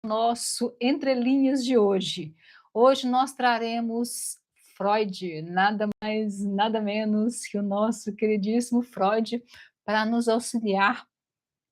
Nosso Entre Linhas de hoje. Hoje nós traremos Freud, nada mais, nada menos que o nosso queridíssimo Freud, para nos auxiliar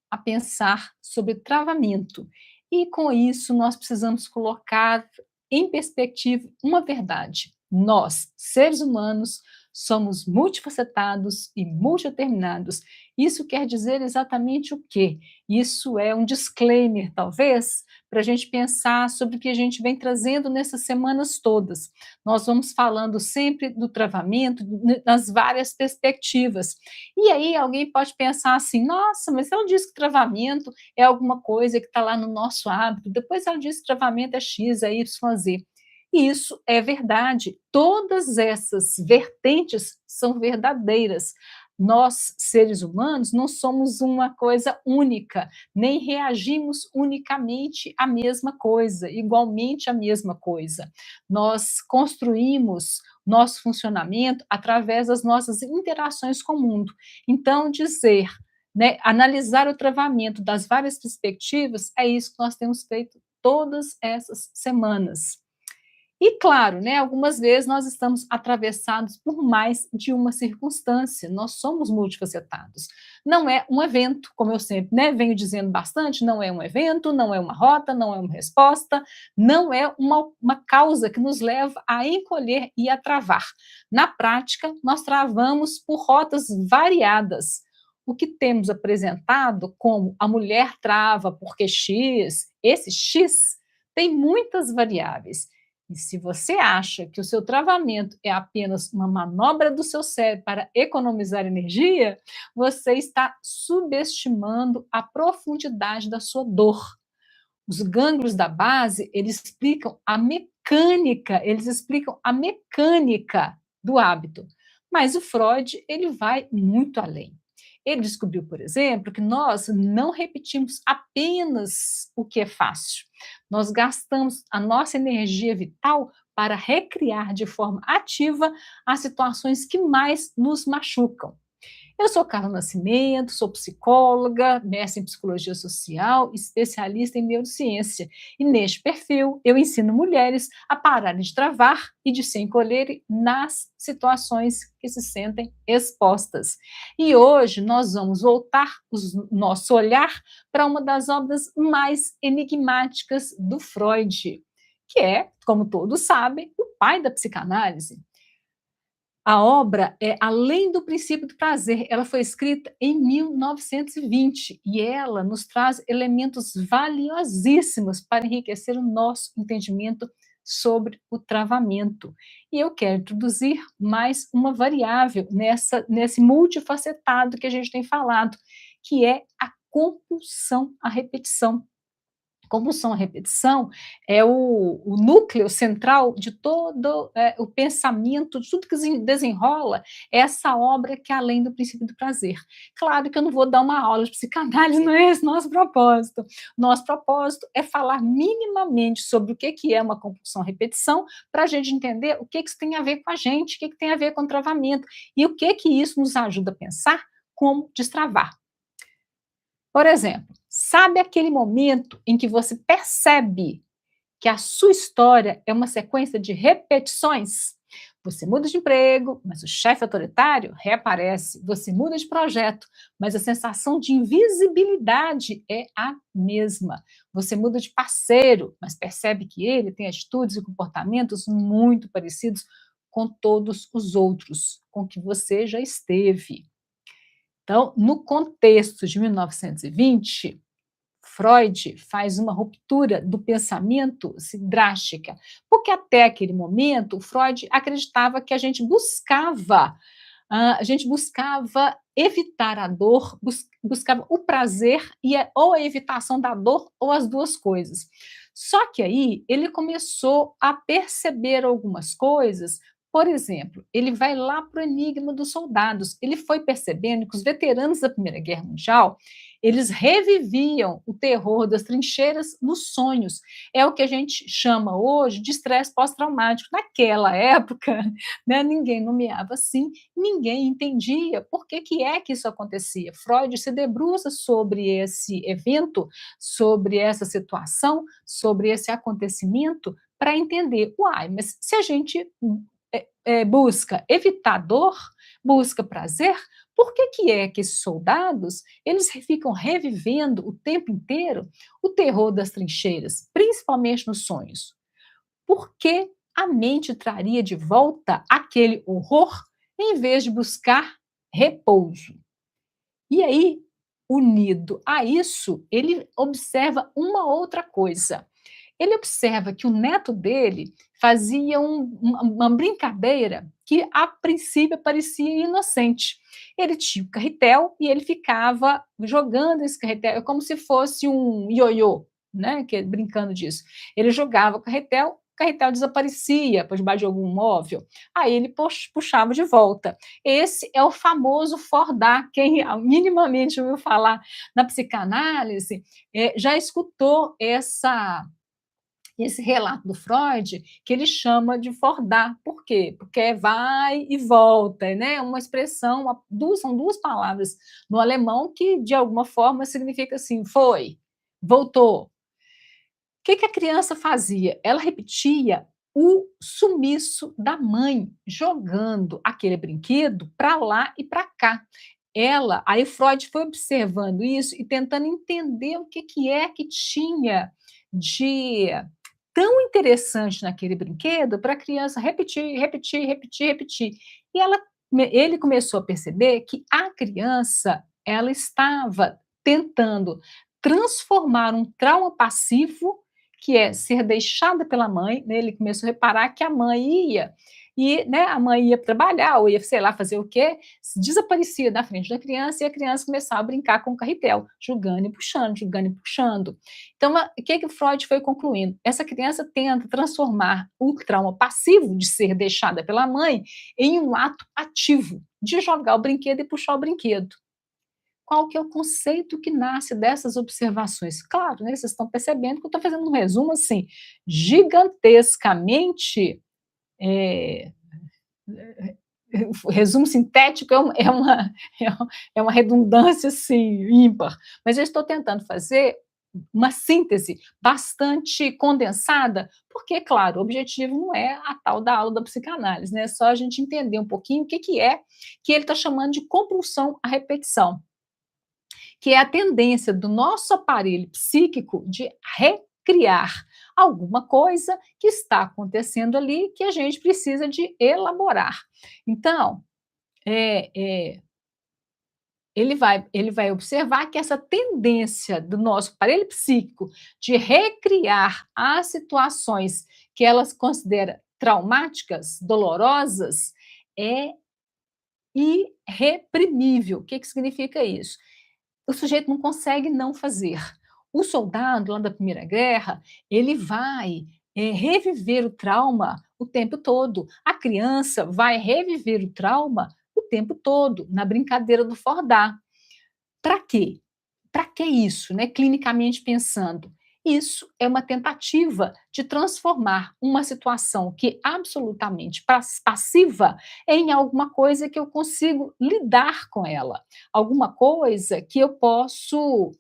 a pensar sobre travamento. E com isso nós precisamos colocar em perspectiva uma verdade. Nós, seres humanos, somos multifacetados e multideterminados. Isso quer dizer exatamente o quê? Isso é um disclaimer, talvez, para a gente pensar sobre o que a gente vem trazendo nessas semanas todas. Nós vamos falando sempre do travamento, nas várias perspectivas. E aí alguém pode pensar assim, nossa, mas ela disse que travamento é alguma coisa que está lá no nosso hábito, depois ela disse que travamento é X, é Y, Z. E isso é verdade, todas essas vertentes são verdadeiras. Nós, seres humanos, não somos uma coisa única, nem reagimos unicamente à mesma coisa, igualmente à mesma coisa. Nós construímos nosso funcionamento através das nossas interações com o mundo. Então, dizer, né, analisar o travamento das várias perspectivas, é isso que nós temos feito todas essas semanas. E claro, né, algumas vezes nós estamos atravessados por mais de uma circunstância, nós somos multifacetados. Não é um evento, como eu sempre, né, venho dizendo bastante, não é um evento, não é uma rota, não é uma resposta, não é uma causa que nos leva a encolher e a travar. Na prática, nós travamos por rotas variadas. O que temos apresentado como a mulher trava porque X, esse X tem muitas variáveis. E se você acha que o seu travamento é apenas uma manobra do seu cérebro para economizar energia, você está subestimando a profundidade da sua dor. Os gânglios da base, eles explicam a mecânica do hábito. Mas o Freud, ele vai muito além. Ele descobriu, por exemplo, que nós não repetimos apenas o que é fácil. Nós gastamos a nossa energia vital para recriar de forma ativa as situações que mais nos machucam. Eu sou Carla Nascimento, sou psicóloga, mestre em psicologia social, especialista em neurociência. E neste perfil eu ensino mulheres a pararem de travar e de se encolherem nas situações que se sentem expostas. E hoje nós vamos voltar o nosso olhar para uma das obras mais enigmáticas do Freud, que é, como todos sabem, o pai da psicanálise. A obra é Além do Princípio do Prazer. Ela foi escrita em 1920 e ela nos traz elementos valiosíssimos para enriquecer o nosso entendimento sobre o travamento. E eu quero introduzir mais uma variável nesse multifacetado que a gente tem falado, que é a compulsão à repetição. Compulsão à repetição é o núcleo central de todo o pensamento, de tudo que se desenrola, essa obra que é Além do Princípio do Prazer. Claro que eu não vou dar uma aula de psicanálise, não é esse nosso propósito. Nosso propósito é falar minimamente sobre o que é uma compulsão à repetição, para a gente entender o que isso tem a ver com a gente, o que tem a ver com o travamento, e o que isso nos ajuda a pensar como destravar. Por exemplo, sabe aquele momento em que você percebe que a sua história é uma sequência de repetições? Você muda de emprego, mas o chefe autoritário reaparece. Você muda de projeto, mas a sensação de invisibilidade é a mesma. Você muda de parceiro, mas percebe que ele tem atitudes e comportamentos muito parecidos com todos os outros com que você já esteve. Então, no contexto de 1920, Freud faz uma ruptura do pensamento drástica, porque até aquele momento, Freud acreditava que a gente buscava evitar a dor, buscava o prazer ou a evitação da dor, ou as duas coisas. Só que aí ele começou a perceber algumas coisas. Por exemplo, ele vai lá para o enigma dos soldados. Ele foi percebendo que os veteranos da Primeira Guerra Mundial, Eles reviviam o terror das trincheiras nos sonhos. É o que a gente chama hoje de estresse pós-traumático. Naquela época, né, ninguém nomeava assim, ninguém entendia por que é que isso acontecia. Freud se debruça sobre esse evento, sobre essa situação, sobre esse acontecimento, para entender, uai, mas se a gente busca evitar dor, busca prazer, por que é que esses soldados eles ficam revivendo o tempo inteiro o terror das trincheiras, principalmente nos sonhos? Porque a mente traria de volta aquele horror em vez de buscar repouso. E aí, unido a isso, ele observa uma outra coisa. Ele observa que o neto dele fazia uma brincadeira que, a princípio, parecia inocente. Ele tinha o carretel e ele ficava jogando esse carretel, é como se fosse um ioiô, né, brincando disso. Ele jogava o carretel desaparecia por debaixo de algum móvel, aí ele puxava de volta. Esse é o famoso Fordá. Quem minimamente ouviu falar na psicanálise já escutou esse relato do Freud, que ele chama de Fordá. Por quê? Porque é vai e volta, né? Uma expressão, são duas palavras no alemão que, de alguma forma, significa assim, foi, voltou. O que a criança fazia? Ela repetia o sumiço da mãe, jogando aquele brinquedo para lá e para cá. Aí Freud foi observando isso e tentando entender o que é que tinha de tão interessante naquele brinquedo para a criança repetir, repetir, repetir, repetir. E ele começou a perceber que a criança ela estava tentando transformar um trauma passivo, que é ser deixada pela mãe, né? Ele começou a reparar que a mãe ia e, né, a mãe ia trabalhar ou ia, sei lá, fazer o quê, desaparecia da frente da criança e a criança começava a brincar com o carretel, jogando e puxando, jogando e puxando. Então, o que o Freud foi concluindo? Essa criança tenta transformar o trauma passivo de ser deixada pela mãe em um ato ativo, de jogar o brinquedo e puxar o brinquedo. Qual que é o conceito que nasce dessas observações? Claro, né, vocês estão percebendo que eu estou fazendo um resumo assim, gigantescamente é, resumo sintético é uma redundância assim, ímpar, mas eu estou tentando fazer uma síntese bastante condensada, porque, claro, o objetivo não é a tal da aula da psicanálise, né? É só a gente entender um pouquinho o que é que ele está chamando de compulsão à repetição, que é a tendência do nosso aparelho psíquico de recriar alguma coisa que está acontecendo ali que a gente precisa de elaborar. Então, é, é, ele vai observar que essa tendência do nosso aparelho psíquico de recriar as situações que elas considera traumáticas, dolorosas, é irreprimível. O que significa isso? O sujeito não consegue não fazer. O soldado lá da Primeira Guerra, ele vai reviver o trauma o tempo todo. A criança vai reviver o trauma o tempo todo, na brincadeira do Fordá. Para quê? Para que isso, né, clinicamente pensando? Isso é uma tentativa de transformar uma situação que é absolutamente passiva em alguma coisa que eu consigo lidar com ela, alguma coisa que eu posso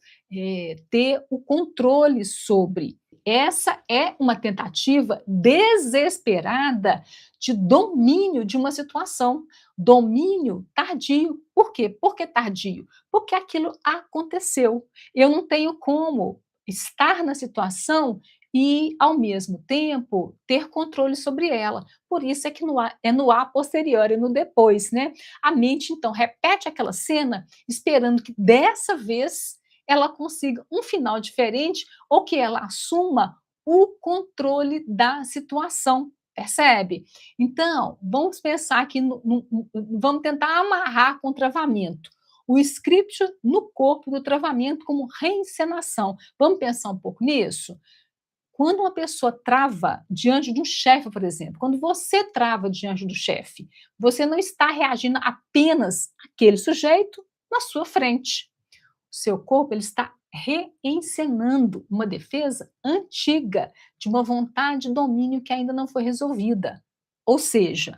ter o controle sobre. Essa é uma tentativa desesperada de domínio de uma situação, domínio tardio. Por quê? Por que tardio? Porque aquilo aconteceu. Eu não tenho como estar na situação e, ao mesmo tempo, ter controle sobre ela. Por isso é que é no a posteriori, no depois, né? A mente, então, repete aquela cena esperando que dessa vez ela consiga um final diferente ou que ela assuma o controle da situação. Percebe? Então, vamos pensar aqui, vamos tentar amarrar com o travamento. O script no corpo do travamento como reencenação. Vamos pensar um pouco nisso? Quando uma pessoa trava diante de um chefe, por exemplo, quando você trava diante do chefe, você não está reagindo apenas àquele sujeito na sua frente. seu corpo ele está reencenando uma defesa antiga, de uma vontade de domínio que ainda não foi resolvida. Ou seja,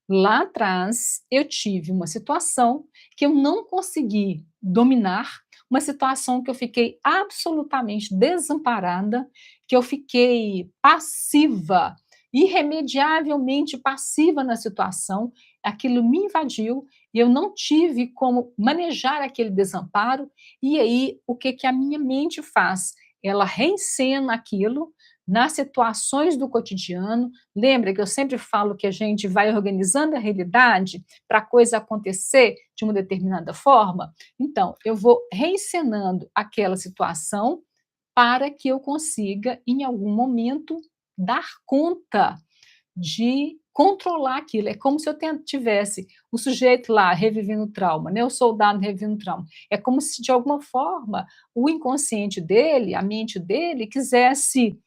lá atrás eu tive uma situação que eu não consegui dominar, uma situação que eu fiquei absolutamente desamparada, que eu fiquei passiva, irremediavelmente passiva na situação, aquilo me invadiu e eu não tive como manejar aquele desamparo, e aí o que que a minha mente faz? Ela reencena aquilo nas situações do cotidiano. Lembra que eu sempre falo que a gente vai organizando a realidade para a coisa acontecer de uma determinada forma? Então, eu vou reencenando aquela situação para que eu consiga, em algum momento, dar conta de controlar aquilo. É como se eu tivesse o sujeito lá revivendo o trauma, né, o soldado revivendo o trauma. É como se, de alguma forma, o inconsciente dele, a mente dele, quisesse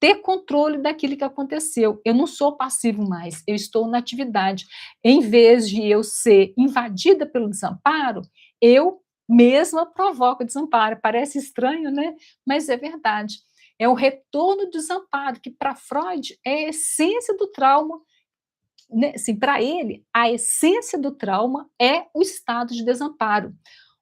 ter controle daquilo que aconteceu. Eu não sou passivo mais, eu estou na atividade. Em vez de eu ser invadida pelo desamparo, eu mesma provoco o desamparo. Parece estranho, né? Mas é verdade. É o retorno do desamparo, que para Freud é a essência do trauma, né? Assim, para ele, a essência do trauma é o estado de desamparo.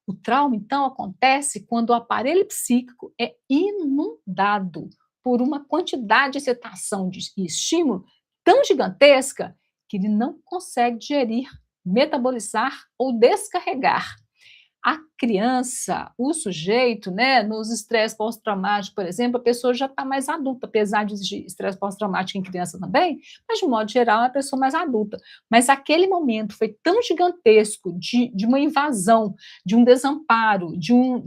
O trauma, então, acontece quando o aparelho psíquico é inundado por uma quantidade de excitação e estímulo tão gigantesca que ele não consegue digerir, metabolizar ou descarregar. A criança, o sujeito, né, nos estresse pós-traumático, por exemplo, a pessoa já está mais adulta, apesar de existir estresse pós-traumático em criança também, mas de modo geral é uma pessoa mais adulta. Mas aquele momento foi tão gigantesco de uma invasão, de um desamparo, de um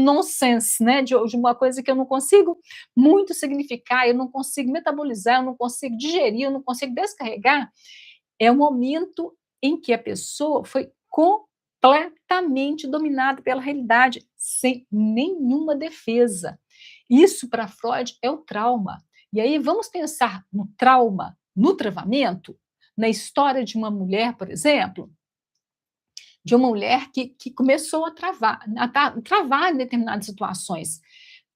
nonsense, né, de uma coisa que eu não consigo muito significar, eu não consigo metabolizar, eu não consigo digerir, eu não consigo descarregar, é o momento em que a pessoa foi completamente dominada pela realidade, sem nenhuma defesa. Isso para Freud é o trauma. E aí vamos pensar no trauma, no travamento, na história de uma mulher, por exemplo, de uma mulher que começou a travar em determinadas situações.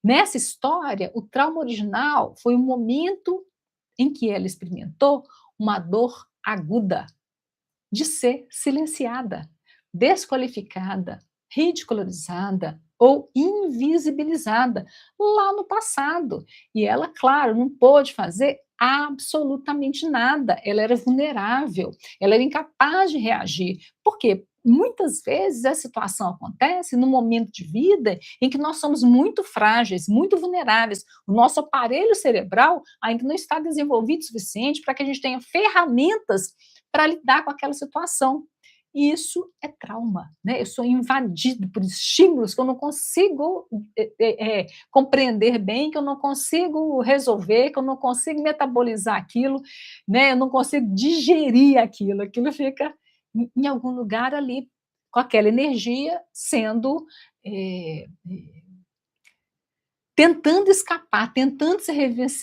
Nessa história, o trauma original foi o momento em que ela experimentou uma dor aguda de ser silenciada, desqualificada, ridicularizada ou invisibilizada lá no passado. E ela, claro, não pôde fazer absolutamente nada. Ela era vulnerável, ela era incapaz de reagir. Por quê? Muitas vezes a situação acontece no momento de vida em que nós somos muito frágeis, muito vulneráveis. O nosso aparelho cerebral ainda não está desenvolvido o suficiente para que a gente tenha ferramentas para lidar com aquela situação. E isso é trauma, né? Eu sou invadido por estímulos que eu não consigo compreender bem, que eu não consigo resolver, que eu não consigo metabolizar aquilo, né? Eu não consigo digerir aquilo, aquilo fica em algum lugar ali, com aquela energia sendo tentando escapar, tentando ser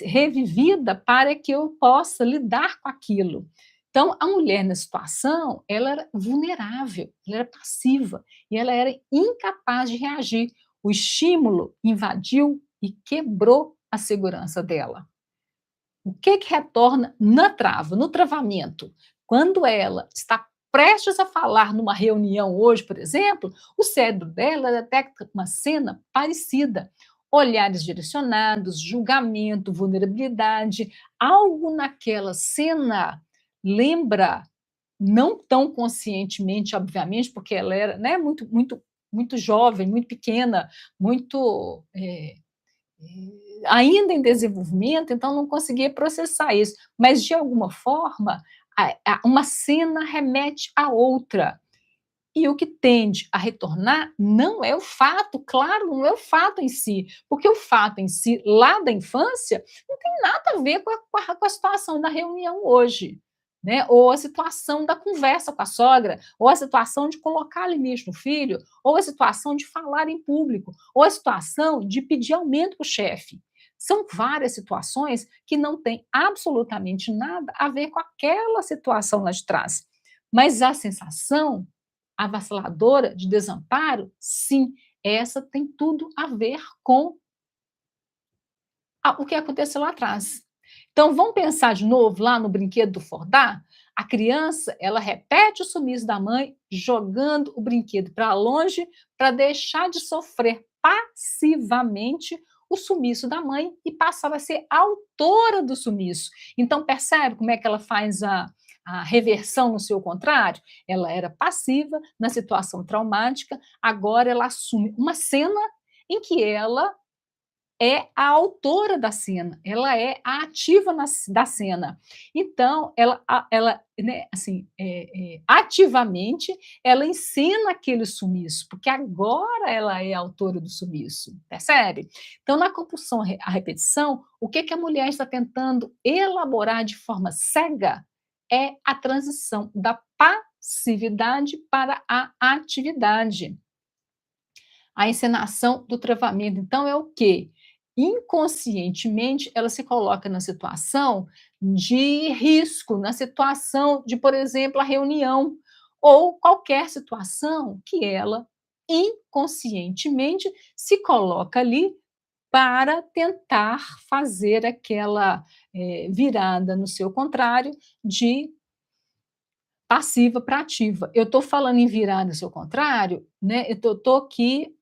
revivida para que eu possa lidar com aquilo. Então, a mulher na situação, ela era vulnerável, ela era passiva e ela era incapaz de reagir. O estímulo invadiu e quebrou a segurança dela. O que que retorna na trava, no travamento? Quando ela está prestes a falar numa reunião hoje, por exemplo, o cérebro dela detecta uma cena parecida. Olhares direcionados, julgamento, vulnerabilidade, algo naquela cena lembra, não tão conscientemente, obviamente, porque ela era, né, muito jovem, muito pequena, muito ainda em desenvolvimento, então não conseguia processar isso. Mas, de alguma forma, uma cena remete à outra. E o que tende a retornar não é o fato, claro, não é o fato em si, porque o fato em si, lá da infância, não tem nada a ver com a situação da reunião hoje, né? Ou a situação da conversa com a sogra, ou a situação de colocar limite no filho, ou a situação de falar em público, ou a situação de pedir aumento para o chefe. São várias situações que não têm absolutamente nada a ver com aquela situação lá de trás. Mas a sensação avassaladora de desamparo? Sim, essa tem tudo a ver com o que aconteceu lá atrás. Então, vamos pensar de novo lá no brinquedo do Fordar? A criança, ela repete o sumiço da mãe, jogando o brinquedo para longe, para deixar de sofrer passivamente o sumiço da mãe e passar a ser autora do sumiço. Então, percebe como é que ela faz a reversão no seu contrário? Ela era passiva na situação traumática, agora ela assume uma cena em que ela é a autora da cena, ela é a ativa da cena. Então, ela né, assim, ativamente, ela ensina aquele sumiço, porque agora ela é a autora do sumiço, percebe? Então, na compulsão à repetição, o que a mulher está tentando elaborar de forma cega é a transição da passividade para a atividade. A encenação do travamento, então, é o quê? Inconscientemente, ela se coloca na situação de risco, na situação de, por exemplo, a reunião, ou qualquer situação que ela inconscientemente se coloca ali para tentar fazer aquela virada no seu contrário de passiva para ativa. Eu estou falando em virar no seu contrário, né, eu estou aqui,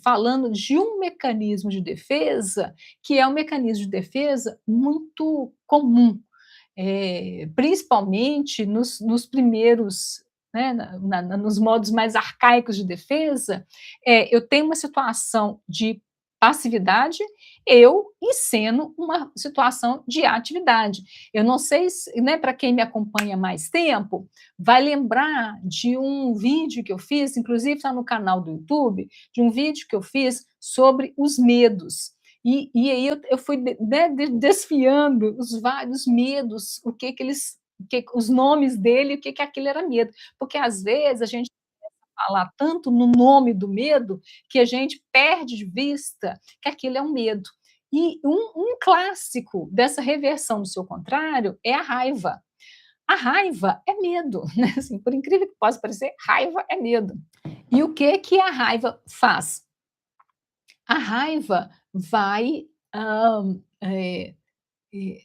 falando de um mecanismo de defesa, que é um mecanismo de defesa muito comum, principalmente nos primeiros, né, nos modos mais arcaicos de defesa, eu tenho uma situação de passividade, eu enceno uma situação de atividade. Eu não sei se, né, para quem me acompanha há mais tempo, vai lembrar de um vídeo que eu fiz, inclusive está no canal do YouTube, de um vídeo que eu fiz sobre os medos. E aí eu fui né, desfiando os vários medos, o que eles, os nomes dele, o que aquilo era medo. Porque às vezes a gente falar tanto no nome do medo que a gente perde de vista que aquilo é um medo. E um clássico dessa reversão do seu contrário é a raiva. A raiva é medo, né? Assim, por incrível que possa parecer, raiva é medo. E o que a raiva faz? A raiva vai. É, é,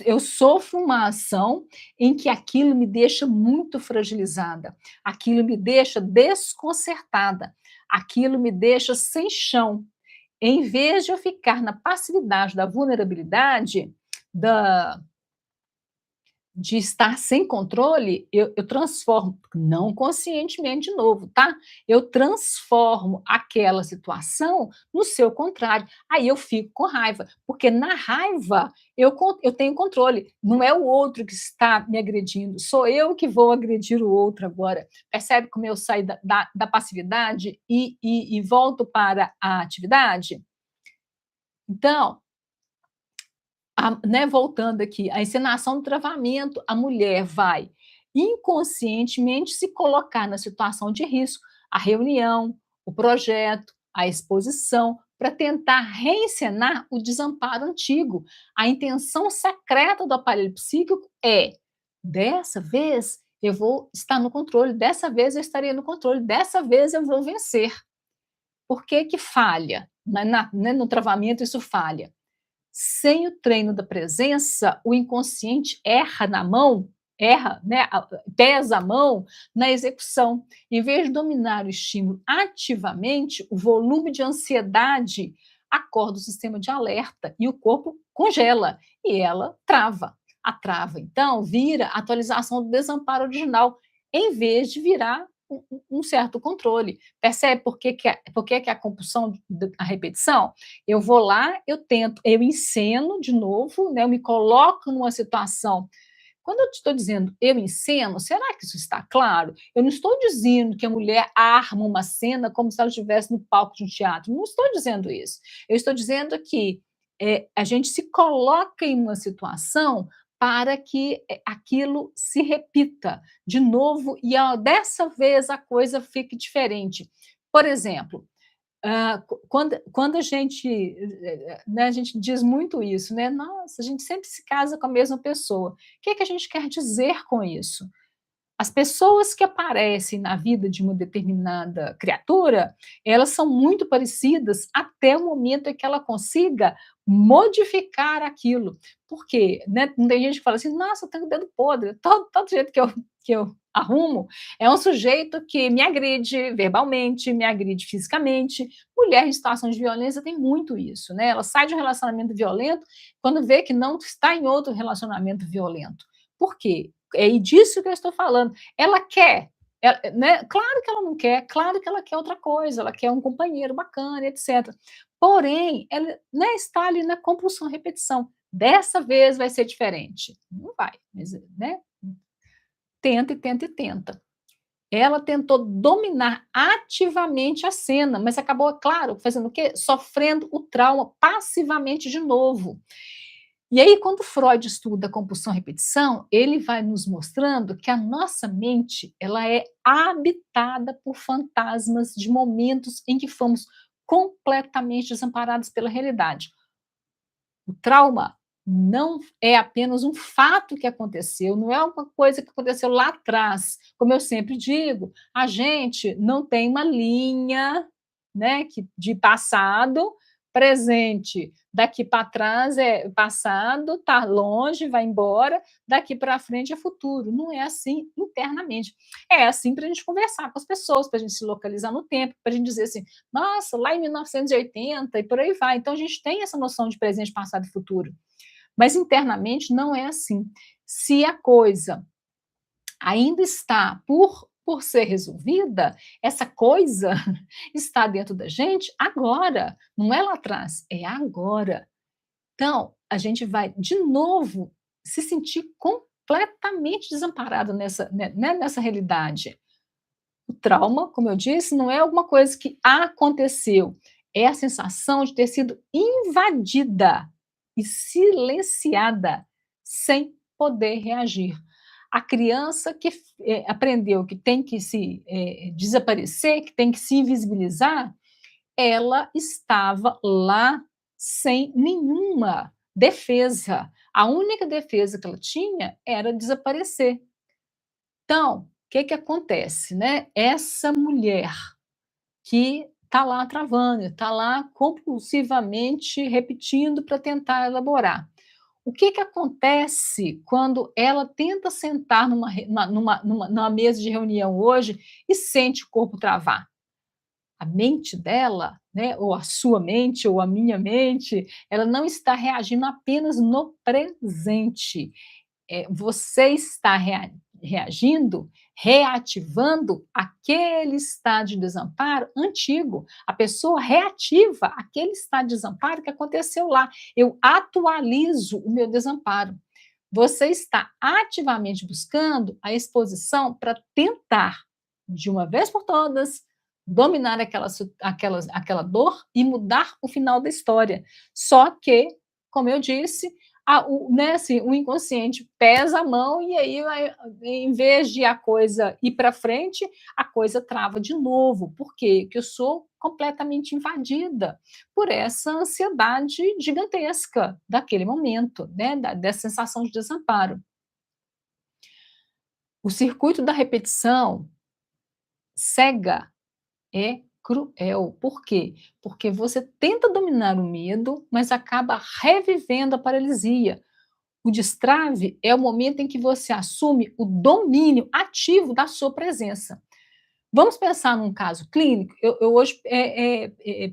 eu sofro uma ação em que aquilo me deixa muito fragilizada, aquilo me deixa desconcertada, aquilo me deixa sem chão. Em vez de eu ficar na passividade da vulnerabilidade, da, de estar sem controle, eu transformo, não conscientemente de novo, tá? Eu transformo aquela situação no seu contrário. Aí eu fico com raiva, porque na raiva eu tenho controle. Não é o outro que está me agredindo, sou eu que vou agredir o outro agora. Percebe como eu saio da passividade e volto para a atividade? Então, né, voltando aqui, a encenação do travamento, a mulher vai inconscientemente se colocar na situação de risco, a reunião, o projeto, a exposição, para tentar reencenar o desamparo antigo. A intenção secreta do aparelho psíquico é: dessa vez eu vou estar no controle, dessa vez eu estarei no controle, dessa vez eu vou vencer. Por que que falha? Né, no travamento isso falha. Sem o treino da presença, o inconsciente erra na mão, erra, né, pesa a mão na execução. Em vez de dominar o estímulo ativamente, o volume de ansiedade acorda o sistema de alerta e o corpo congela e ela trava. A trava, então, vira a atualização do desamparo original, em vez de virar um certo controle. Percebe por que a compulsão, a repetição? Eu vou lá, eu tento, eu enceno de novo, né, eu me coloco numa situação. Quando eu estou dizendo eu enceno, será que isso está claro? Eu não estou dizendo que a mulher arma uma cena como se ela estivesse no palco de um teatro. Não estou dizendo isso. Eu estou dizendo que a gente se coloca em uma situação para que aquilo se repita de novo e dessa vez a coisa fique diferente. Por exemplo, quando a gente diz muito isso, né? Nossa, a gente sempre se casa com a mesma pessoa. O que a gente quer dizer com isso? As pessoas que aparecem na vida de uma determinada criatura, elas são muito parecidas até o momento em que ela consiga modificar aquilo. Por quê? Né? Tem gente que fala assim: nossa, eu tenho o dedo podre, todo jeito que eu arrumo é um sujeito que me agride verbalmente, me agride fisicamente. Mulher em situação de violência tem muito isso, né? Ela sai de um relacionamento violento quando vê que não está em outro relacionamento violento. Por quê? É disso que eu estou falando. Ela quer, né? Claro que ela não quer, claro que ela quer outra coisa, ela quer um companheiro bacana, etc. Porém, ela, né, está ali na compulsão repetição. Dessa vez vai ser diferente. Não vai, mas, né? Tenta e tenta e tenta. Ela tentou dominar ativamente a cena, mas acabou, claro, fazendo o quê? Sofrendo o trauma passivamente de novo. E aí, quando Freud estuda a compulsão-repetição, ele vai nos mostrando que a nossa mente ela é habitada por fantasmas de momentos em que fomos completamente desamparados pela realidade. O trauma não é apenas um fato que aconteceu, não é uma coisa que aconteceu lá atrás. Como eu sempre digo, a gente não tem uma linha, né, de passado, presente, daqui para trás é passado, está longe, vai embora, daqui para frente é futuro. Não é assim internamente. É assim para a gente conversar com as pessoas, para a gente se localizar no tempo, para a gente dizer assim: nossa, lá em 1980 e por aí vai. Então a gente tem essa noção de presente, passado e futuro. Mas internamente não é assim. Se a coisa ainda está por ser resolvida, essa coisa está dentro da gente agora, não é lá atrás, é agora. Então, a gente vai de novo se sentir completamente desamparado nessa realidade. O trauma, como eu disse, não é alguma coisa que aconteceu, é a sensação de ter sido invadida e silenciada sem poder reagir. A criança que aprendeu que tem que se desaparecer, que tem que se invisibilizar, ela estava lá sem nenhuma defesa. A única defesa que ela tinha era desaparecer. Então, o que que acontece, né? Essa mulher que está lá travando, está lá compulsivamente repetindo para tentar elaborar. O que que acontece quando ela tenta sentar numa mesa de reunião hoje e sente o corpo travar? A mente dela, né, ou a sua mente, ou a minha mente, ela não está reagindo apenas no presente, você está reagindo, reativando aquele estado de desamparo antigo. A pessoa reativa aquele estado de desamparo que aconteceu lá. Eu atualizo o meu desamparo. Você está ativamente buscando a exposição para tentar, de uma vez por todas, dominar aquela dor e mudar o final da história. Só que, como eu disse, né, assim, o inconsciente pesa a mão e aí, em vez de a coisa ir para frente, a coisa trava de novo. Por quê? Porque eu sou completamente invadida por essa ansiedade gigantesca daquele momento, né, dessa sensação de desamparo. O circuito da repetição cega é cruel. Por quê? Porque você tenta dominar o medo, mas acaba revivendo a paralisia. O destrave é o momento em que você assume o domínio ativo da sua presença. Vamos pensar num caso clínico? Eu hoje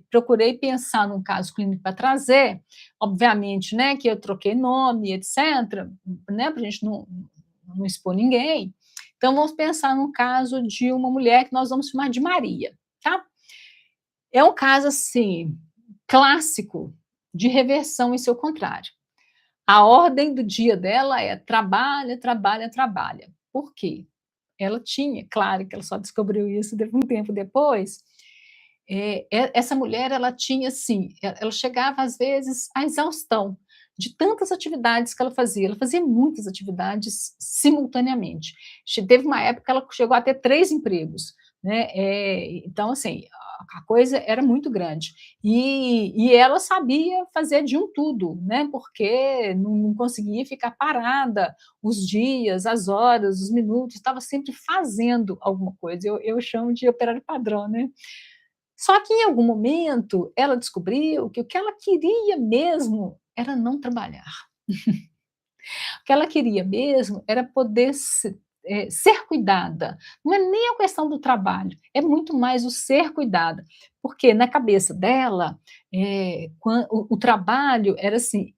procurei pensar num caso clínico para trazer, obviamente, né, que eu troquei nome, etc., né, para a gente não expor ninguém. Então, vamos pensar num caso de uma mulher que nós vamos chamar de Maria, tá? É um caso, assim, clássico de reversão em seu contrário. A ordem do dia dela é trabalha, trabalha, trabalha. Por quê? Ela tinha, claro que ela só descobriu isso um tempo depois, essa mulher ela tinha assim, ela chegava às vezes à exaustão de tantas atividades que ela fazia muitas atividades simultaneamente. Teve uma época que ela chegou a ter 3 empregos, né, então assim, a coisa era muito grande. E ela sabia fazer de um tudo, né, porque não conseguia ficar parada os dias, as horas, os minutos, estava sempre fazendo alguma coisa. Eu chamo de operário padrão, né. Só que em algum momento ela descobriu que o que ela queria mesmo era não trabalhar. O que ela queria mesmo era poder ser cuidada. Não é nem a questão do trabalho, é muito mais o ser cuidada, porque na cabeça dela, o trabalho era assim: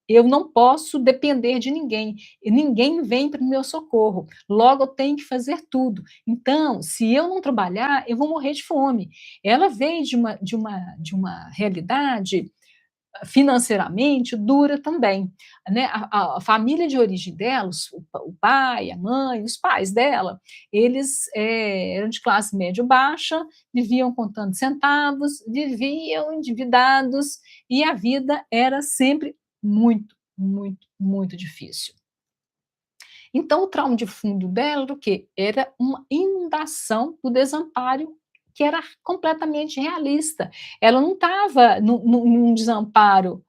eu não posso depender de ninguém, e ninguém vem para o meu socorro, logo eu tenho que fazer tudo. Então, se eu não trabalhar, eu vou morrer de fome. Ela veio de uma realidade financeiramente dura também, né, a família de origem dela, o pai, a mãe, os pais dela, eles, eram de classe médio baixa, viviam contando centavos, viviam endividados, e a vida era sempre muito, muito, muito difícil. Então o trauma de fundo dela era o quê? Era uma inundação do desamparo que era completamente realista. Ela não estava num desamparo,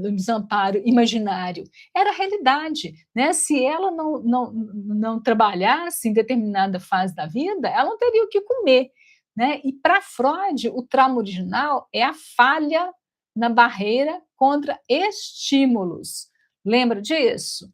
num desamparo imaginário, era a realidade, né. Se ela não trabalhasse em determinada fase da vida, ela não teria o que comer, né. E para Freud, o trauma original é a falha na barreira contra estímulos. Lembra disso?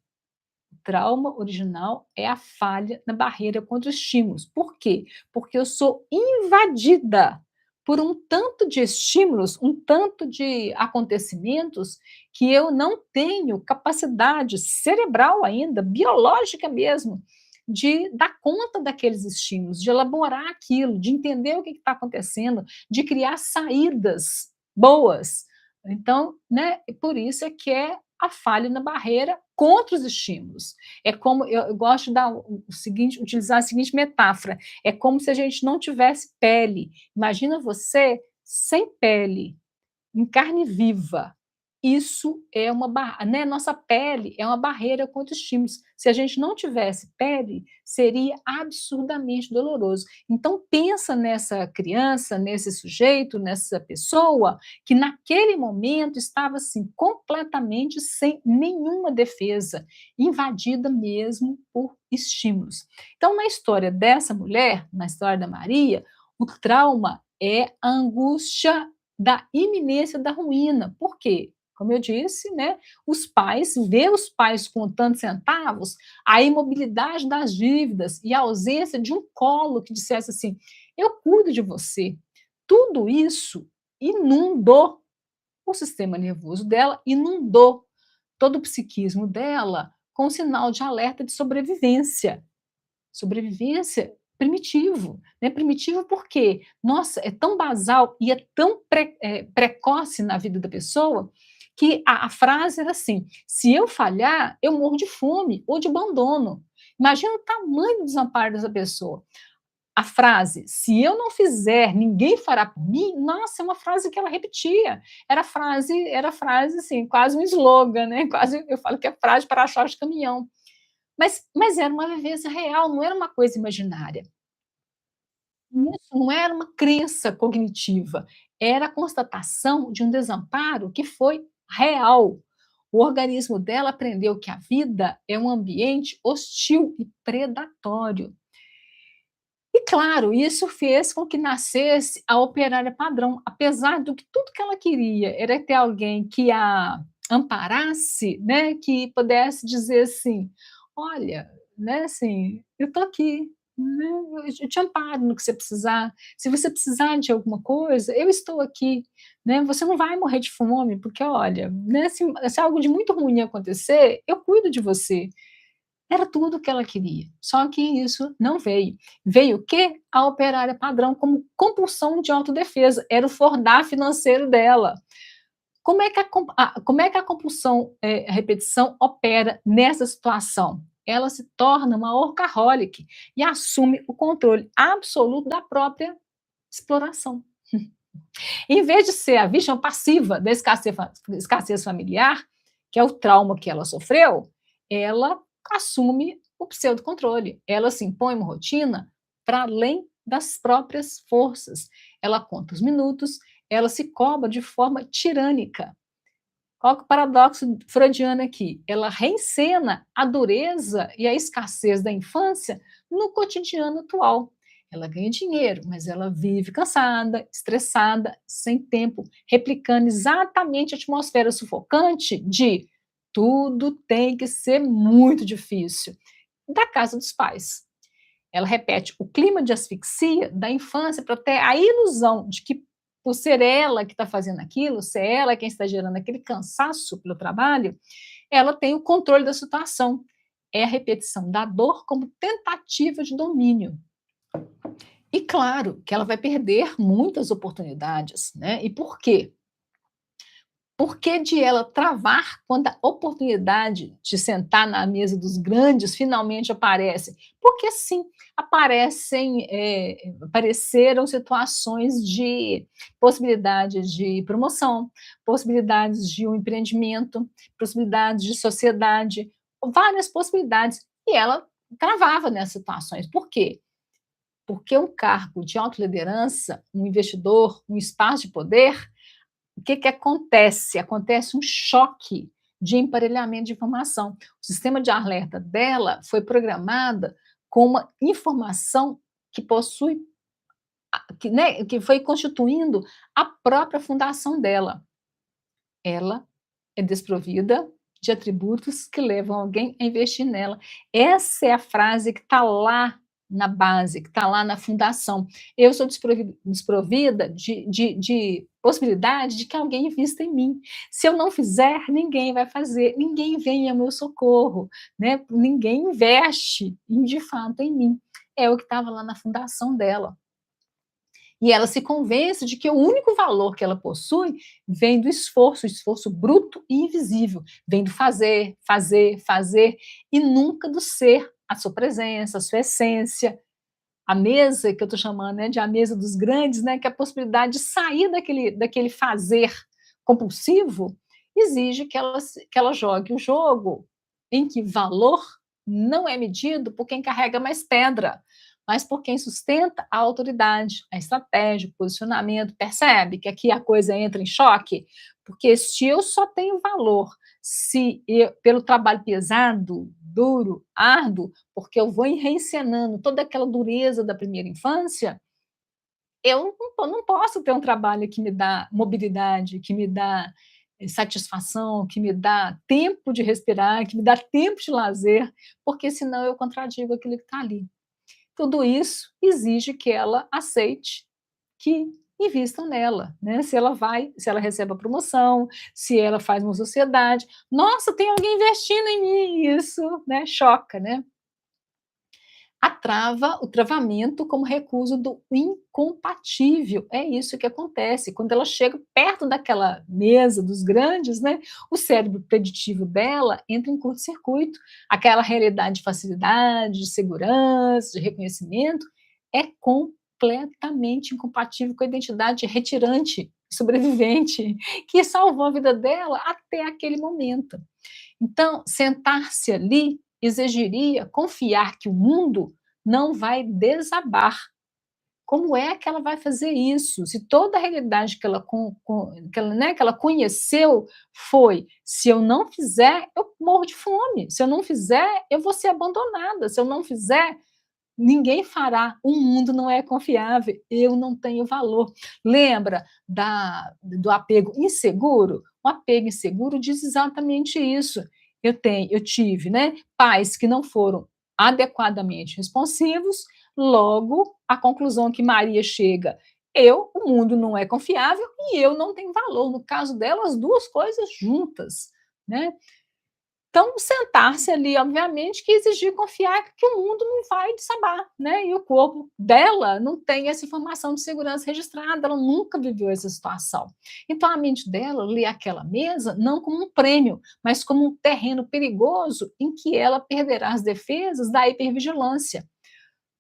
Trauma original é a falha na barreira contra os estímulos. Por quê? Porque eu sou invadida por um tanto de estímulos, um tanto de acontecimentos que eu não tenho capacidade cerebral ainda, biológica mesmo, de dar conta daqueles estímulos, de elaborar aquilo, de entender o que está acontecendo, de criar saídas boas. Então, né, por isso é que é a falha na barreira contra os estímulos. É como eu gosto de dar o seguinte, utilizar a seguinte metáfora: é como se a gente não tivesse pele. Imagina você sem pele, em carne viva. Isso é uma né, nossa pele é uma barreira contra estímulos. Se a gente não tivesse pele, seria absurdamente doloroso. Então pensa nessa criança, nesse sujeito, nessa pessoa, que naquele momento estava, assim, completamente sem nenhuma defesa, invadida mesmo por estímulos. Então, na história dessa mulher, na história da Maria, o trauma é a angústia da iminência da ruína. Por quê? Como eu disse, né, ver os pais contando centavos, a imobilidade das dívidas e a ausência de um colo que dissesse assim: eu cuido de você. Tudo isso inundou o sistema nervoso dela, inundou todo o psiquismo dela com sinal de alerta de sobrevivência. Sobrevivência primitivo, né, primitivo porque, nossa, é tão basal e é tão precoce na vida da pessoa, que a frase era assim: "Se eu falhar, eu morro de fome ou de abandono". Imagina o tamanho do desamparo dessa pessoa. A frase: "Se eu não fizer, ninguém fará por mim", nossa, é uma frase que ela repetia. Era frase, assim, quase um slogan, né, quase eu falo que é frase para achar de caminhão. Mas era uma vivência real, não era uma coisa imaginária. Isso não era uma crença cognitiva, era a constatação de um desamparo que foi real. O organismo dela aprendeu que a vida é um ambiente hostil e predatório. E claro, isso fez com que nascesse a operária padrão, apesar do que tudo que ela queria era ter alguém que a amparasse, né, que pudesse dizer assim: "Olha, né, assim, eu estou aqui, né, eu te amparo no que você precisar. Se você precisar de alguma coisa, eu estou aqui, né, você não vai morrer de fome, porque olha, né, se algo de muito ruim acontecer, eu cuido de você". Era tudo o que ela queria, só que isso não veio. Veio o quê? A operária padrão como compulsão de autodefesa, era o fordar financeiro dela. Como é que a compulsão, a repetição opera nessa situação? Ela se torna uma workaholic e assume o controle absoluto da própria exploração. Em vez de ser a vítima passiva da escassez familiar, que é o trauma que ela sofreu, ela assume o pseudocontrole. Ela se impõe uma rotina para além das próprias forças. Ela conta os minutos, ela se cobra de forma tirânica. Qual que é o paradoxo freudiano aqui? Ela reencena a dureza e a escassez da infância no cotidiano atual. Ela ganha dinheiro, mas ela vive cansada, estressada, sem tempo, replicando exatamente a atmosfera sufocante de tudo tem que ser muito difícil, da casa dos pais. Ela repete o clima de asfixia da infância para ter a ilusão de que, por ser ela que está fazendo aquilo, ser ela quem está gerando aquele cansaço pelo trabalho, ela tem o controle da situação. É a repetição da dor como tentativa de domínio. E claro que ela vai perder muitas oportunidades, né? E por quê? Por que de ela travar quando a oportunidade de sentar na mesa dos grandes finalmente aparece? Porque sim, apareceram situações de possibilidade de promoção, possibilidades de um empreendimento, possibilidades de sociedade, várias possibilidades, e ela travava nessas situações. Por quê? Porque um cargo de autoliderança, um investidor, um espaço de poder, o que acontece? Acontece um choque de emparelhamento de informação. O sistema de alerta dela foi programada com uma informação que possui, que foi constituindo a própria fundação dela. Ela é desprovida de atributos que levam alguém a investir nela. Essa é a frase que está lá na base, que está lá na fundação. Eu sou desprovida de possibilidade de que alguém invista em mim. Se eu não fizer, ninguém vai fazer, ninguém vem ao meu socorro, né? Ninguém investe, de fato, em mim. É o que estava lá na fundação dela. E ela se convence de que o único valor que ela possui vem do esforço, o esforço bruto e invisível, vem do fazer, fazer, fazer, e nunca do ser, a sua presença, a sua essência. A mesa que eu estou chamando, né, de a mesa dos grandes, né, que é a possibilidade de sair daquele fazer compulsivo, exige que ela jogue o jogo em que valor não é medido por quem carrega mais pedra, mas por quem sustenta a autoridade, a estratégia, o posicionamento. Percebe que aqui a coisa entra em choque? Porque se eu só tenho valor pelo trabalho pesado, duro, árduo, porque eu vou reencenando toda aquela dureza da primeira infância, eu não posso ter um trabalho que me dá mobilidade, que me dá satisfação, que me dá tempo de respirar, que me dá tempo de lazer, porque senão eu contradigo aquilo que está ali. Tudo isso exige que ela aceite que invistam nela, né? Se ela recebe a promoção, se ela faz uma sociedade, nossa, tem alguém investindo em mim, isso, né, choca, né? Trava o travamento como recuso do incompatível. É isso que acontece. Quando ela chega perto daquela mesa dos grandes, né, o cérebro preditivo dela entra em curto-circuito. Aquela realidade de facilidade, de segurança, de reconhecimento, é completamente incompatível com a identidade retirante, sobrevivente, que salvou a vida dela até aquele momento. Então, sentar-se ali exigiria confiar que o mundo não vai desabar. Como é que ela vai fazer isso? Se toda a realidade que ela conheceu foi: se eu não fizer, eu morro de fome, se eu não fizer, eu vou ser abandonada, se eu não fizer, ninguém fará, o mundo não é confiável, eu não tenho valor. Lembra do apego inseguro? O apego inseguro diz exatamente isso. Eu tive, né, pais que não foram adequadamente responsivos, logo a conclusão que Maria chega: o mundo não é confiável e eu não tenho valor. No caso dela, as duas coisas juntas, né? Então, sentar-se ali, obviamente, que exigir confiar que o mundo não vai desabar, né? E o corpo dela não tem essa informação de segurança registrada, ela nunca viveu essa situação. Então, a mente dela lê aquela mesa não como um prêmio, mas como um terreno perigoso em que ela perderá as defesas da hipervigilância.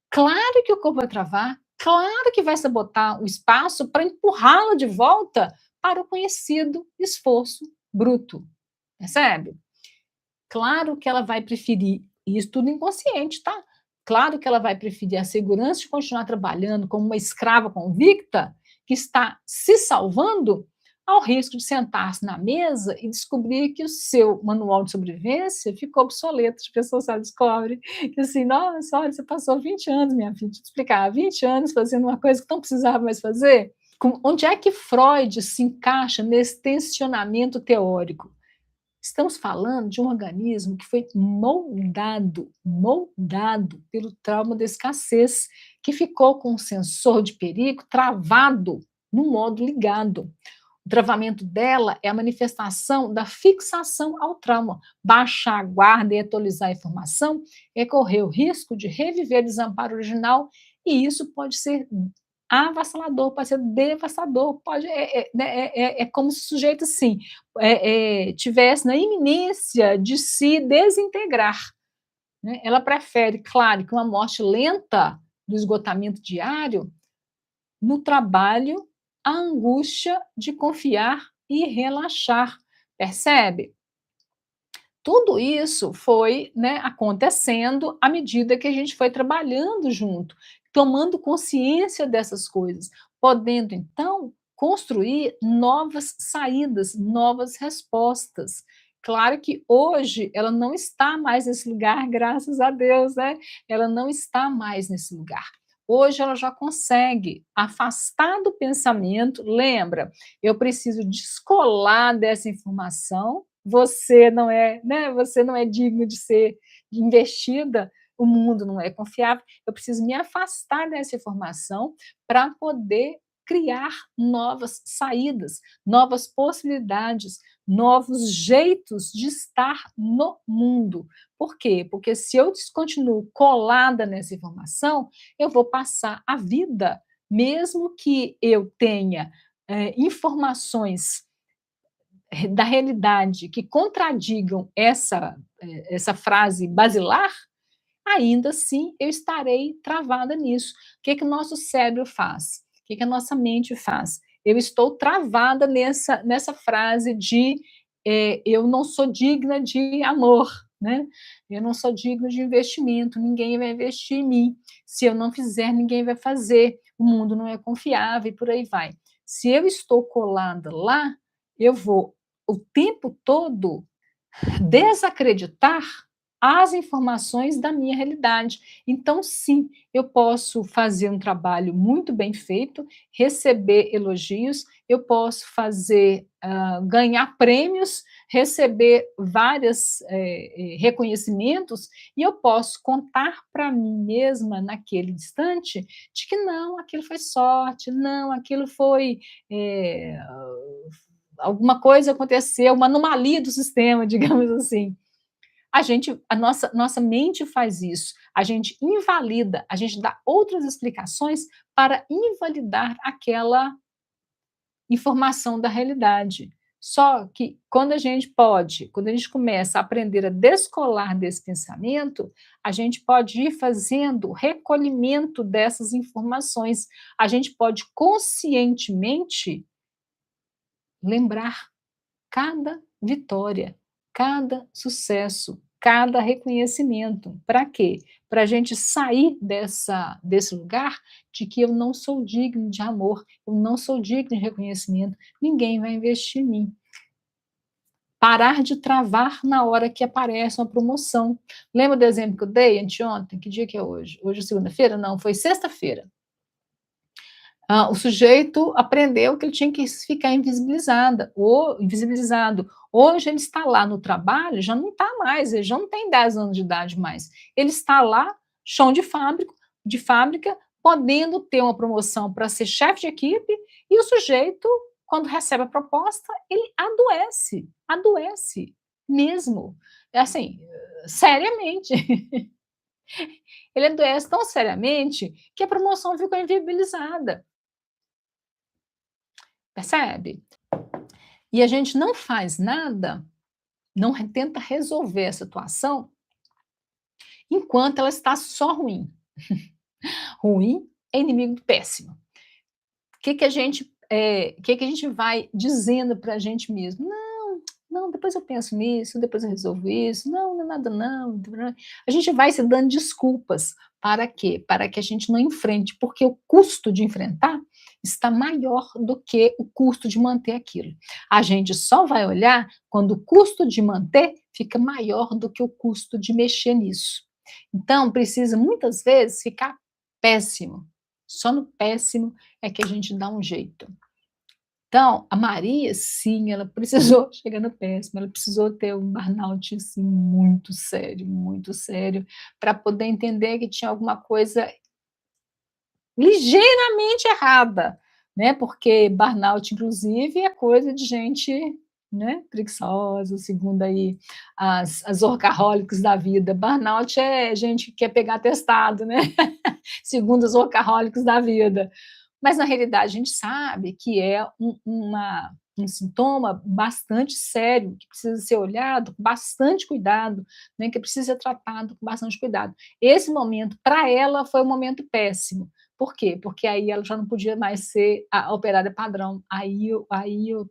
Claro que o corpo vai travar, claro que vai sabotar o espaço para empurrá-la de volta para o conhecido esforço bruto, percebe? Claro que ela vai preferir, isso tudo inconsciente, tá? Claro que ela vai preferir a segurança de continuar trabalhando como uma escrava convicta, que está se salvando, ao risco de sentar-se na mesa e descobrir que o seu manual de sobrevivência ficou obsoleto. As pessoas só descobrem que assim, nossa, olha, você passou 20 anos, minha filha, deixa eu te explicar, 20 anos fazendo uma coisa que não precisava mais fazer. Onde é que Freud se encaixa nesse tensionamento teórico? Estamos falando de um organismo que foi moldado pelo trauma da escassez, que ficou com o sensor de perigo travado no modo ligado. O travamento dela é a manifestação da fixação ao trauma. Baixar a guarda e atualizar a informação é correr o risco de reviver o desamparo original, e isso pode ser avassalador, pode ser devastador, pode, é como se o sujeito, assim, tivesse na iminência de se desintegrar, né? Ela prefere, claro, que uma morte lenta do esgotamento diário, no trabalho, a angústia de confiar e relaxar, percebe? Tudo isso foi, né, acontecendo à medida que a gente foi trabalhando junto, tomando consciência dessas coisas, podendo então construir novas saídas, novas respostas. Claro que hoje ela não está mais nesse lugar, graças a Deus, né? Ela não está mais nesse lugar. Hoje ela já consegue afastar do pensamento, lembra, eu preciso descolar dessa informação, você não é, né, você não é digno de ser investida, o mundo não é confiável, eu preciso me afastar dessa informação para poder criar novas saídas, novas possibilidades, novos jeitos de estar no mundo. Por quê? Porque se eu continuo colada nessa informação, eu vou passar a vida, mesmo que eu tenha informações da realidade que contradigam essa frase basilar, ainda assim eu estarei travada nisso. O que que o nosso cérebro faz? O que que a nossa mente faz? Eu estou travada nessa frase de eu não sou digna de amor, né? Eu não sou digno de investimento, ninguém vai investir em mim. Se eu não fizer, ninguém vai fazer. O mundo não é confiável e por aí vai. Se eu estou colada lá, eu vou o tempo todo desacreditar as informações da minha realidade. Então, sim, eu posso fazer um trabalho muito bem feito, receber elogios, eu posso fazer, ganhar prêmios, receber vários reconhecimentos, e eu posso contar para mim mesma, naquele instante, de que não, aquilo foi sorte, não, aquilo foi alguma coisa aconteceu, uma anomalia do sistema, digamos assim. A nossa mente faz isso, a gente invalida, a gente dá outras explicações para invalidar aquela informação da realidade. Só que quando a gente começa a aprender a descolar desse pensamento, a gente pode ir fazendo recolhimento dessas informações, a gente pode conscientemente lembrar cada vitória, cada sucesso, cada reconhecimento. Para quê? Para a gente sair desse lugar de que eu não sou digno de amor, eu não sou digno de reconhecimento, ninguém vai investir em mim. Parar de travar na hora que aparece uma promoção. Lembra do exemplo que eu dei anteontem? Que dia que é hoje? Hoje é segunda-feira? Não, foi sexta-feira. O sujeito aprendeu que ele tinha que ficar invisibilizado. Hoje ele está lá no trabalho, já não está mais, ele já não tem 10 anos de idade mais. Ele está lá, chão de fábrica, podendo ter uma promoção para ser chefe de equipe, e o sujeito, quando recebe a proposta, ele adoece mesmo. É assim, seriamente. Ele adoece tão seriamente que a promoção ficou inviabilizada. Percebe? E a gente não faz nada, não tenta resolver a situação enquanto ela está só ruim. Ruim é inimigo do péssimo. O que que a gente vai dizendo para a gente mesmo? Não, não, depois eu penso nisso, depois eu resolvo isso, não, não é nada não. A gente vai se dando desculpas Para quê? Para que a gente não enfrente, porque o custo de enfrentar está maior do que o custo de manter aquilo. A gente só vai olhar quando o custo de manter fica maior do que o custo de mexer nisso. Então, precisa muitas vezes ficar péssimo. Só no péssimo é que a gente dá um jeito. Então, a Maria, sim, ela precisou chegar no péssimo, ela precisou ter um burnout, assim, muito sério, para poder entender que tinha alguma coisa ligeiramente errada, né, porque burnout, inclusive, é coisa de gente, né, preguiçosa, segundo aí as workaholics da vida. Burnout é gente que quer pegar atestado, né, segundo os workaholics da vida. Mas, na realidade, a gente sabe que é um sintoma bastante sério, que precisa ser olhado com bastante cuidado, né, que precisa ser tratado com bastante cuidado. Esse momento, para ela, foi um momento péssimo. Por quê? Porque aí ela já não podia mais ser a operária padrão.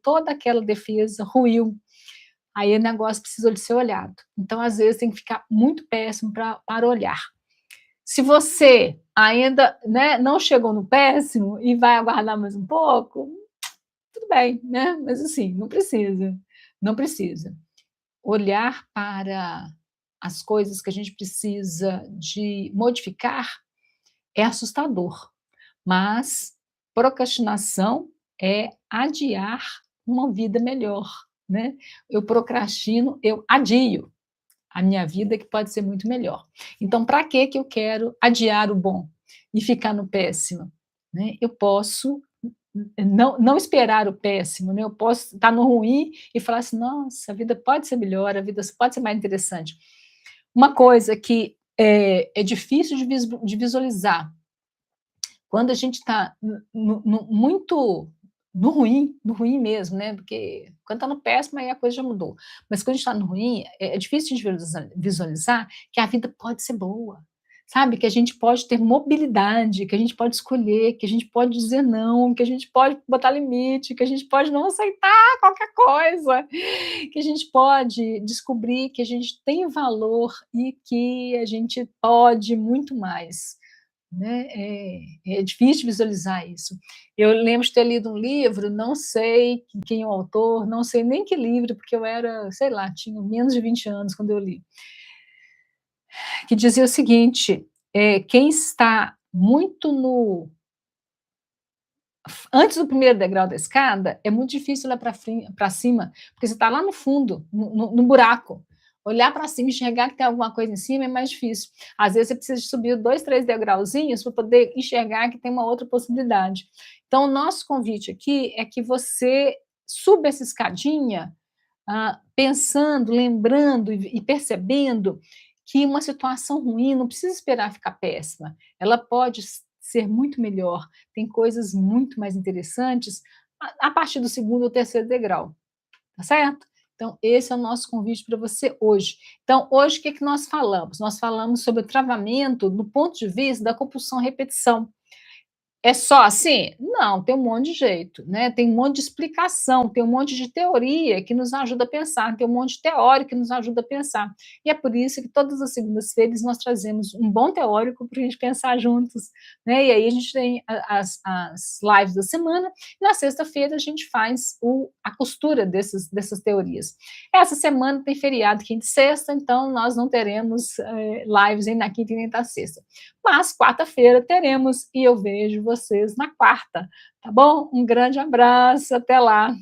Toda aquela defesa ruiu. Aí o negócio precisou de ser olhado. Então, às vezes, tem que ficar muito péssimo para olhar. Se você ainda, né, não chegou no péssimo e vai aguardar mais um pouco, tudo bem, né? Mas assim, não precisa, não precisa. Olhar para as coisas que a gente precisa de modificar é assustador, mas procrastinação é adiar uma vida melhor, né? Eu procrastino, eu adio a minha vida, que pode ser muito melhor. Então, para que eu quero adiar o bom e ficar no péssimo? Né? Eu posso não esperar o péssimo, né? Eu posso estar no ruim e falar assim, nossa, a vida pode ser melhor, a vida pode ser mais interessante. Uma coisa que é difícil de visualizar, quando a gente está muito no ruim mesmo, né? Porque quando está no péssimo, aí a coisa já mudou. Mas quando a gente está no ruim, é difícil de visualizar que a vida pode ser boa, sabe? Que a gente pode ter mobilidade, que a gente pode escolher, que a gente pode dizer não, que a gente pode botar limite, que a gente pode não aceitar qualquer coisa, que a gente pode descobrir que a gente tem valor e que a gente pode muito mais, né? É difícil visualizar isso. Eu lembro de ter lido um livro, não sei quem é o autor, não sei nem que livro, porque eu era, sei lá, tinha menos de 20 anos quando eu li, que dizia o seguinte: quem está muito no antes do primeiro degrau da escada, é muito difícil olhar para cima, porque você está lá no fundo, no buraco. Olhar para cima e enxergar que tem alguma coisa em cima é mais difícil. Às vezes você precisa de subir 2, 3 degrauzinhos para poder enxergar que tem uma outra possibilidade. Então, o nosso convite aqui é que você suba essa escadinha, pensando, lembrando e percebendo que uma situação ruim não precisa esperar ficar péssima. Ela pode ser muito melhor. Tem coisas muito mais interessantes a partir do segundo ou terceiro degrau, tá certo? Então, esse é o nosso convite para você hoje. Então, hoje, o que, que nós falamos? Nós falamos sobre o travamento do ponto de vista da compulsão-repetição. É só assim? Não, tem um monte de jeito, né? Tem um monte de explicação, tem um monte de teoria que nos ajuda a pensar, tem um monte de teórico que nos ajuda a pensar. E é por isso que todas as segundas-feiras nós trazemos um bom teórico para a gente pensar juntos, né? E aí a gente tem as lives da semana, e na sexta-feira a gente faz a costura dessas teorias. Essa semana tem feriado quinta e sexta, então nós não teremos lives nem na quinta e nem na sexta. Mas quarta-feira teremos, e eu vejo vocês na quarta, tá bom? Um grande abraço, até lá!